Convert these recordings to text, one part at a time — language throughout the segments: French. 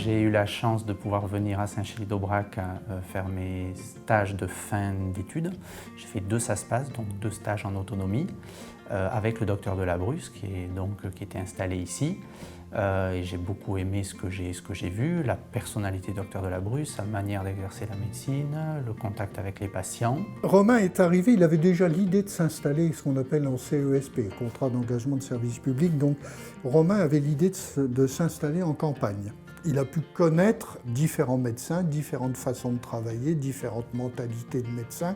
J'ai eu la chance de pouvoir venir à Saint-Chély-d'Aubrac faire mes stages de fin d'études. J'ai fait 2 SASPAS, donc 2 stages en autonomie, avec le docteur Delabrusse qui était installé ici. Et j'ai beaucoup aimé ce que j'ai vu, la personnalité du docteur Delabrusse, sa manière d'exercer la médecine, le contact avec les patients. Romain est arrivé, il avait déjà l'idée de s'installer, ce qu'on appelle en CESP, contrat d'engagement de service public. Donc Romain avait l'idée de s'installer en campagne. Il a pu connaître différents médecins, différentes façons de travailler, différentes mentalités de médecins.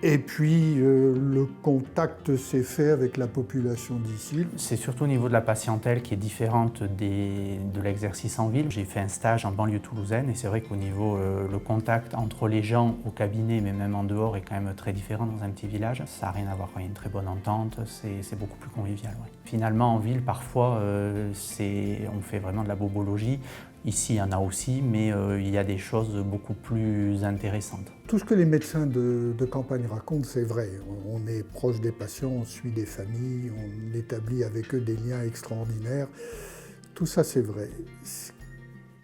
Et puis le contact s'est fait avec la population d'ici. C'est surtout au niveau de la patientèle qui est différente de l'exercice en ville. J'ai fait un stage en banlieue toulousaine et c'est vrai qu'au niveau le contact entre les gens au cabinet, mais même en dehors, est quand même très différent dans un petit village. Ça n'a rien à voir, il y a une très bonne entente, c'est beaucoup plus convivial. Ouais. Finalement, en ville, parfois, on fait vraiment de la bobologie. Ici, il y en a aussi, mais il y a des choses beaucoup plus intéressantes. Tout ce que les médecins de campagne racontent, c'est vrai. On est proche des patients, on suit des familles, on établit avec eux des liens extraordinaires. Tout ça, c'est vrai. Ce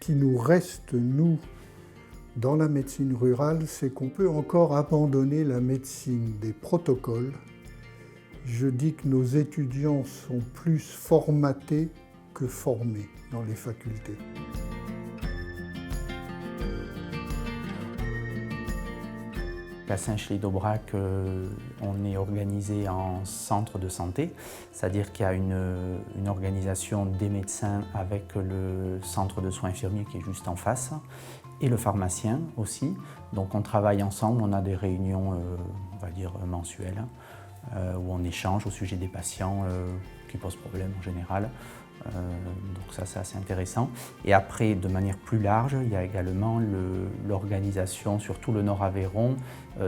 qui nous reste, nous, dans la médecine rurale, c'est qu'on peut encore abandonner la médecine des protocoles. Je dis que nos étudiants sont plus formatés que formés dans les facultés. À Saint-Chély-d'Aubrac, on est organisé en centre de santé, c'est-à-dire qu'il y a une organisation des médecins avec le centre de soins infirmiers qui est juste en face, et le pharmacien aussi. Donc on travaille ensemble, on a des réunions, on va dire mensuelles, où on échange au sujet des patients qui posent problème en général. Donc ça, c'est assez intéressant. Et après, de manière plus large, il y a également l'organisation sur tout le Nord-Aveyron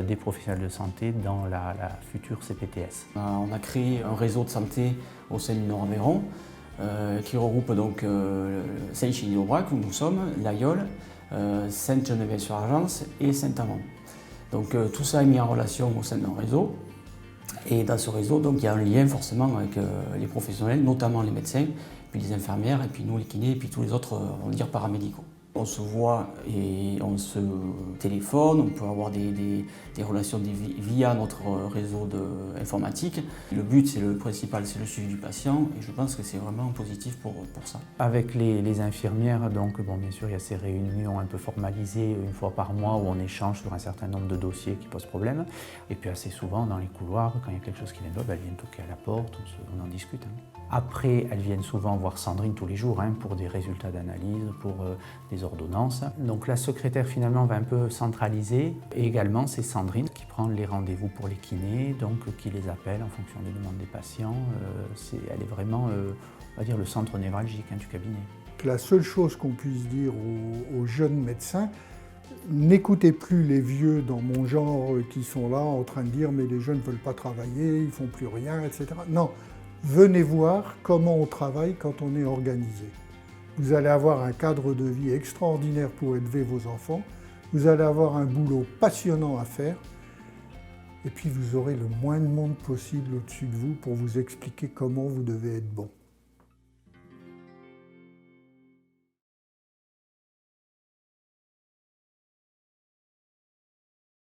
des professionnels de santé dans la future CPTS. On a créé un réseau de santé au sein du Nord-Aveyron qui regroupe donc Saint-Chély-d'Aubrac, où nous sommes, l'Aïole, Sainte-Geneviève-sur-Argence et Saint-Amand. Donc tout ça est mis en relation au sein d'un réseau. Et dans ce réseau, donc, il y a un lien forcément avec les professionnels, notamment les médecins, puis les infirmières, et puis nous les kinés, et puis tous les autres, on va dire, paramédicaux. On se voit et on se téléphone, on peut avoir des relations via notre réseau informatique. Le but, le principal, c'est le suivi du patient et je pense que c'est vraiment positif pour ça. Avec les infirmières, donc, bon, bien sûr, il y a ces réunions un peu formalisées une fois par mois où on échange sur un certain nombre de dossiers qui posent problème. Et puis assez souvent, dans les couloirs, quand il y a quelque chose qui vient, elles viennent toquer à la porte, on en discute. Après, elles viennent souvent voir Sandrine tous les jours pour des résultats d'analyse, pour des ordonnances. Donc la secrétaire finalement va un peu centraliser. Et également, c'est Sandrine qui prend les rendez-vous pour les kinés, donc qui les appelle en fonction des demandes des patients. Elle est vraiment, on va dire, le centre névralgique du cabinet. La seule chose qu'on puisse dire aux jeunes médecins, n'écoutez plus les vieux dans mon genre qui sont là en train de dire « mais les jeunes ne veulent pas travailler, ils ne font plus rien, etc. » Non. Venez voir comment on travaille quand on est organisé. Vous allez avoir un cadre de vie extraordinaire pour élever vos enfants, vous allez avoir un boulot passionnant à faire, et puis vous aurez le moins de monde possible au-dessus de vous pour vous expliquer comment vous devez être bon.